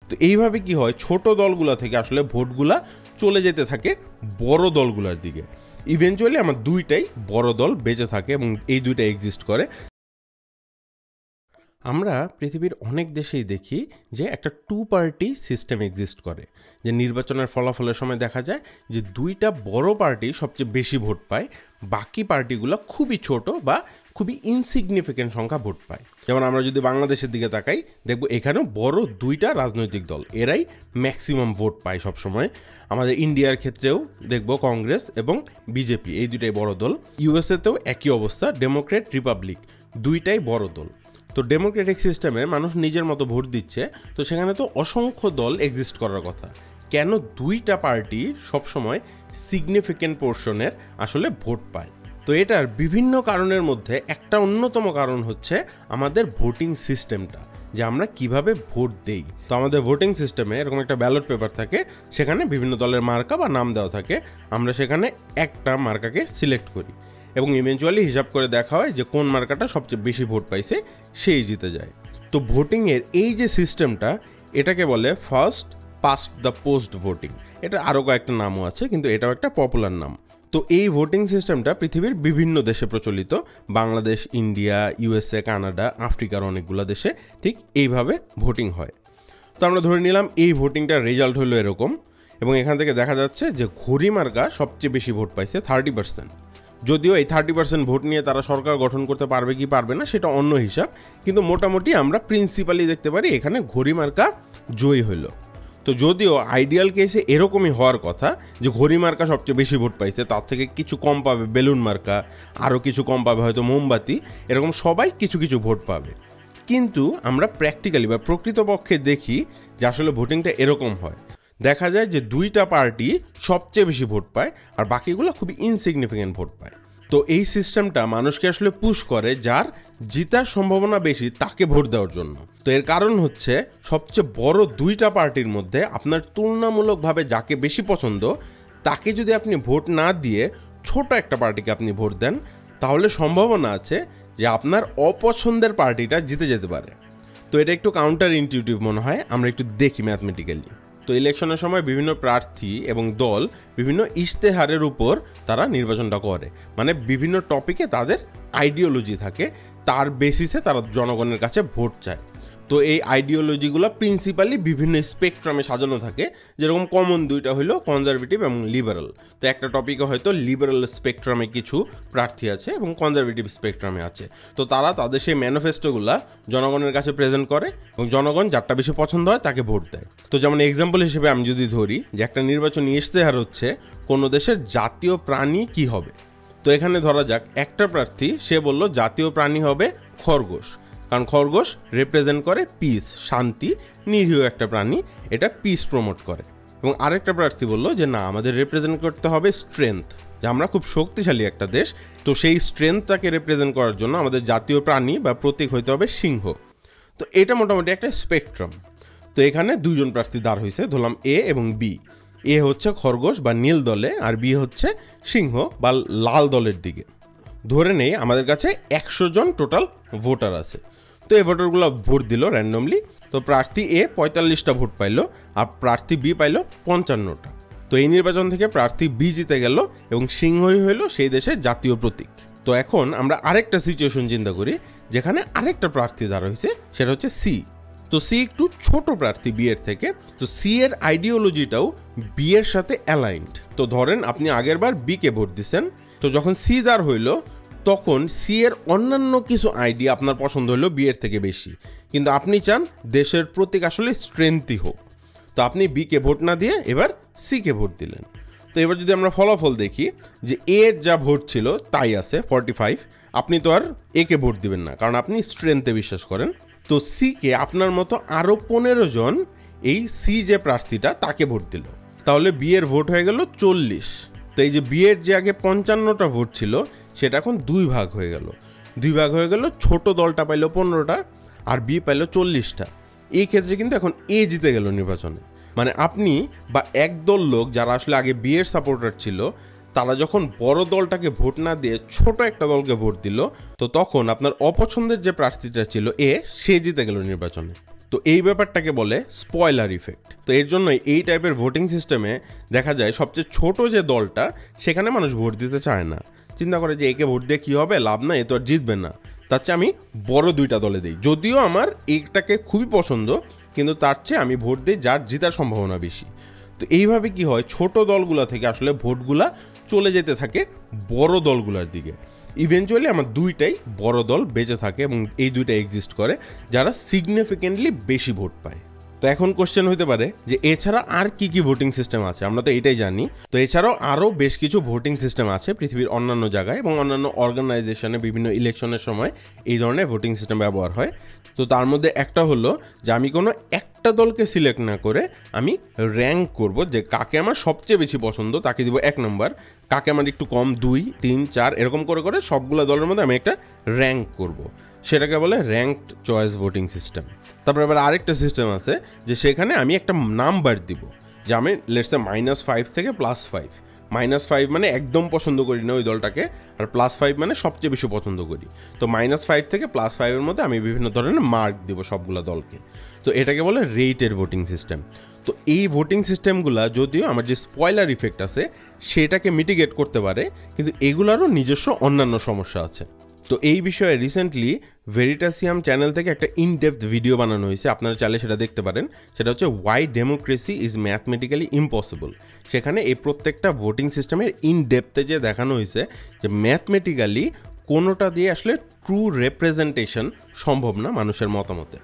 তো এইভাবে কি হয়, ছোট দলগুলো থেকে আসলে ভোটগুলা চলে যেতে থাকে বড় দলগুলোর দিকে। ইভেনচুয়ালি আমার দুইটাই বড় দল বেঁচে থাকে এবং এই দুইটা এক্সিস্ট করে। আমরা পৃথিবীর অনেক দেশেই দেখি যে একটা টু পার্টি সিস্টেম এক্সিস্ট করে, যে নির্বাচনের ফলাফলের সময় দেখা যায় যে দুইটা বড় পার্টি সবচেয়ে বেশি ভোট পায়, বাকি পার্টিগুলো খুবই ছোট বা খুবই ইনসিগনিফিকেন্ট সংখ্যা ভোট পায়। যেমন আমরা যদি বাংলাদেশের দিকে তাকাই, দেখব এখানেও বড় দুইটা রাজনৈতিক দল, এরাই ম্যাক্সিমাম ভোট পায় সবসময়। আমাদের ইন্ডিয়ার ক্ষেত্রেও দেখব কংগ্রেস এবং বিজেপি, এই দুইটাই বড় দল। ইউএসএতেও একই অবস্থা, ডেমোক্রেট রিপাবলিক দুইটাই বড় দল। তো ডেমোক্রেটিক সিস্টেমে মানুষ নিজের মতো ভোট দিচ্ছে, তো সেখানে তো অসংখ্য দল এক্সিস্ট করার কথা। কেন দুইটা পার্টি সবসময় সিগনিফিকেন্ট পোর্শনের আসলে ভোট পায়? তো এটার বিভিন্ন কারণের মধ্যে একটা অন্যতম কারণ হচ্ছে আমাদের ভোটিং সিস্টেমটা, যে আমরা কিভাবে ভোট দেই। তো আমাদের ভোটিং সিস্টেমে এরকম একটা ব্যালট পেপার থাকে, সেখানে বিভিন্ন দলের মার্কা বা নাম দেওয়া থাকে। আমরা সেখানে একটা মার্কাকে সিলেক্ট করি এবং ইভেনচুয়ালি হিসাব করে দেখা হয় যে কোন মার্কাটা সবচেয়ে বেশি ভোট পাইছে সেই জিতে যায়। তো ভোটিংয়ের এই যে সিস্টেমটা, এটাকে বলে first past the post voting. এটা আরও কয়েকটা নামও আছে, কিন্তু এটাও একটা পপুলার নাম। তো এই ভোটিং সিস্টেমটা পৃথিবীর বিভিন্ন দেশে প্রচলিত, বাংলাদেশ, ইন্ডিয়া, ইউএসএ, কানাডা, আফ্রিকার অনেকগুলো দেশে ঠিক এইভাবে ভোটিং হয়। তো আমরা ধরে নিলাম এই ভোটিংটার রেজাল্ট হলো এরকম, এবং এখান থেকে দেখা যাচ্ছে যে ঘড়ি মার্কা সবচেয়ে বেশি ভোট পাইছে 30%। যদিও এই 30% ভোট নিয়ে তারা সরকার গঠন করতে পারবে কি পারবে না সেটা অন্য হিসাব, কিন্তু মোটামুটি আমরা প্রিন্সিপালি দেখতে পারি এখানে ঘড়ি মার্কা জয়ী হইল। তো যদিও আইডিয়াল কেসে এরকমই হওয়ার কথা যে ঘড়ি মার্কা সবচেয়ে বেশি ভোট পাইছে, তার থেকে কিছু কম পাবে বেলুন মার্কা, আরও কিছু কম পাবে হয়তো মোমবাতি, এরকম সবাই কিছু কিছু ভোট পাবে। কিন্তু আমরা প্র্যাকটিক্যালি বা প্রকৃতপক্ষে দেখি যে আসলে ভোটিংটা এরকম হয়। দেখা যায় যে দুইটা পার্টি সবচেয়ে বেশি ভোট পায় আর বাকিগুলো খুবই ইনসিগনিফিকেন্ট ভোট পায়। তো এই সিস্টেমটা মানুষকে আসলে পুশ করে যার জিতার সম্ভাবনা বেশি তাকে ভোট দেওয়ার জন্য। তো এর কারণ হচ্ছে সবচেয়ে বড় দুইটা পার্টির মধ্যে আপনার তুলনামূলকভাবে যাকে বেশি পছন্দ তাকে যদি আপনি ভোট না দিয়ে ছোট একটা পার্টিকে আপনি ভোট দেন, তাহলে সম্ভাবনা আছে যে আপনার অপছন্দের পার্টিটা জিতে যেতে পারে। তো এটা একটু কাউন্টার ইনটিউটিভ মনে হয়, আমরা একটু দেখি ম্যাথমেটিক্যালি। তো ইলেকশনের সময় বিভিন্ন প্রার্থী এবং দল বিভিন্ন ইশতেহারের উপর তারা নির্বাচনটা করে, মানে বিভিন্ন টপিকে তাদের আইডিওলজি থাকে, তার বেসিসে তারা জনগণের কাছে ভোট চায়। তো এই আইডিওলজিগুলো প্রিন্সিপালি বিভিন্ন স্পেকট্রামে সাজানো থাকে, যেরকম কমন দুইটা হলো কনজারভেটিভ এবং লিবারাল। তো একটা টপিকে হয়তো লিবারাল স্পেকট্রামে কিছু প্রার্থী আছে এবং কনজারভেটিভ স্পেকট্রামে আছে। তো তারা তাদের সেই ম্যানিফেস্টোগুলো জনগণের কাছে প্রেজেন্ট করে এবং জনগণ যারটা বেশি পছন্দ হয় তাকে ভোট দেয়। তো যেমন এক্সাম্পল হিসেবে আমি যদি ধরি যে একটা নির্বাচনী ইশতেহার হচ্ছে কোনো দেশের জাতীয় প্রাণী কি হবে। তো এখানে ধরা যাক একটা প্রার্থী সে বলল জাতীয় প্রাণী হবে খরগোশ, কারণ খরগোশ রিপ্রেজেন্ট করে পিস, শান্তি, নিরীহ একটা প্রাণী, এটা পিস প্রমোট করে। এবং আরেকটা প্রার্থী বললো যে না, আমাদের রিপ্রেজেন্ট করতে হবে স্ট্রেংথ, যে আমরা খুব শক্তিশালী একটা দেশ, তো সেই স্ট্রেংথটাকে রিপ্রেজেন্ট করার জন্য আমাদের জাতীয় প্রাণী বা প্রতীক হইতে হবে সিংহ। তো এটা মোটামুটি একটা স্পেকট্রাম। তো এখানে দুইজন প্রার্থী দাঁড় হয়েছে, ধরলাম এ এবং বি। এ হচ্ছে খরগোশ বা নীল দলে, আর বি হচ্ছে সিংহ বা লাল দলের দিকে। ধরে নেই আমাদের কাছে 100 জন টোটাল ভোটার আছে। তো এই ভোটারগুলো ভোট দিল র্যান্ডমলি। তো প্রার্থী এ 45টা ভোট পাইলো আর প্রার্থী বি পাইলো 55টা। তো এই নির্বাচন থেকে প্রার্থী বি জিতে গেল এবং সিংহই হইল সেই দেশের জাতীয় প্রতীক। তো এখন আমরা আরেকটা সিচুয়েশন চিন্তা করি যেখানে আরেকটা প্রার্থী দাঁড়া হয়েছে, সেটা হচ্ছে সি। তো সি একটু ছোট প্রার্থী বি এর থেকে, তো সি এর আইডিওলজিটাও বি এর সাথে অ্যালাইন্ড। তো ধরেন আপনি আগের বার বি কে ভোট দিচ্ছেন, তো যখন সি দাঁড় হইল তখন সি এর অন্যান্য কিছু আইডিয়া আপনার পছন্দ হলো বি এর থেকে বেশি, কিন্তু আপনি চান দেশের প্রতীক আসলে স্ট্রেংথই হোক। তো আপনি বি কে ভোট না দিয়ে এবার সি কে ভোট দিলেন। তো এবার যদি আমরা ফলাফল দেখি যে এর যা ভোট ছিল তাই আছে 45, আপনি তো আর এ কে ভোট দিবেন না, কারণ আপনি স্ট্রেংথে বিশ্বাস করেন। তো সি কে আপনার মতো আরও 15 জন এই সি যে প্রার্থীটা তাকে ভোট দিল, তাহলে বি এর ভোট হয়ে গেল 40। তো এই যে বি এর যে আগে 55টা ভোট ছিল সেটা এখন 2 ভাগ হয়ে গেল, ছোট দলটা পাইলো 15টা আর বি পাইলো 40টা। এই ক্ষেত্রে কিন্তু এখন এ জিতে গেল নির্বাচনে। মানে আপনি বা একদল লোক যারা আসলে আগে বি এর সাপোর্টার ছিল, তারা যখন বড় দলটাকে ভোট না দিয়ে ছোট একটা দলকে ভোট দিল, তো তখন আপনার অপছন্দের যে প্রার্থীটা ছিল এ, সে জিতে গেল নির্বাচনে। তো এই ব্যাপারটাকে বলে স্পয়লার ইফেক্ট। তো এর জন্য এই টাইপের ভোটিং সিস্টেমে দেখা যায় সবচেয়ে ছোট যে দলটা সেখানে মানুষ ভোট দিতে চায় না, চিন্তা করে যে একে ভোট দিয়ে কী হবে, লাভ না, এ তো আর জিতবে না, তার চেয়ে আমি বড় দুইটা দলে দিই, যদিও আমার এইটাকে খুবই পছন্দ, কিন্তু তার চেয়ে আমি ভোট দিই যার জেতার সম্ভাবনা বেশি। তো এইভাবে কি হয়, ছোট দলগুলো থেকে আসলে ভোটগুলা চলে যেতে থাকে বড় দলগুলোর দিকে। ইভেনচুয়ালি আমার দুইটাই বড় দল বেঁচে থাকে এবং এই দুইটা এক্সিস্ট করে যারা সিগনিফিকেন্টলি বেশি ভোট পায়। তো এখন কোশ্চেন হতে পারে যে এছাড়া আর কি কি ভোটিং সিস্টেম আছে, আমরা তো এটাই জানি। তো এছাড়াও আরও বেশ কিছু ভোটিং সিস্টেম আছে পৃথিবীর অন্যান্য জায়গায় এবং অন্যান্য অর্গানাইজেশনে বিভিন্ন ইলেকশনের সময় এই ধরনের ভোটিং সিস্টেম ব্যবহার হয়। তো তার মধ্যে একটা হলো যে আমি কোনো একটা দলকে সিলেক্ট না করে আমি র্যাঙ্ক করব, যে কাকে আমার সবচেয়ে বেশি পছন্দ তাকে দিব 1 নম্বর, কাকে আমার একটু কম 2, 3, 4 এরকম করে করে সবগুলো দলের মধ্যে আমি একটা র্যাঙ্ক করব, সেটাকে বলে র্যাঙ্কড চয়েস ভোটিং সিস্টেম। তারপর আবার আরেকটা সিস্টেম আছে যে সেখানে আমি একটা নাম্বার দিব, যে আমি লেটস সে -5 থেকে +5। -5 মানে একদম পছন্দ করি না ওই দলটাকে, আর +5 মানে সবচেয়ে বেশি পছন্দ করি। তো -5 থেকে +5-এর মধ্যে আমি বিভিন্ন ধরনের মার্ক দিব সবগুলা দলকে। তো এটাকে বলে রেটেড ভোটিং সিস্টেম। তো এই ভোটিং সিস্টেমগুলা যদিও আমার যে স্পয়লার ইফেক্ট আছে সেটাকে মিটিগেট করতে পারে, কিন্তু এগুলারও নিজস্ব অন্যান্য সমস্যা আছে। তো এই বিষয়ে রিসেন্টলি ভেরিটাসিয়াম চ্যানেল থেকে একটা ইনডেপথ ভিডিও বানানো হয়েছে, আপনারা চাইলে সেটা দেখতে পারেন। সেটা হচ্ছে why democracy is mathematically impossible. সেখানে এই প্রত্যেকটা ভোটিং সিস্টেমের ইনডেপথে যে দেখানো হয়েছে যে ম্যাথমেটিক্যালি কোনোটা দিয়ে আসলে ট্রু রিপ্রেজেন্টেশন সম্ভব না মানুষের মতামতের।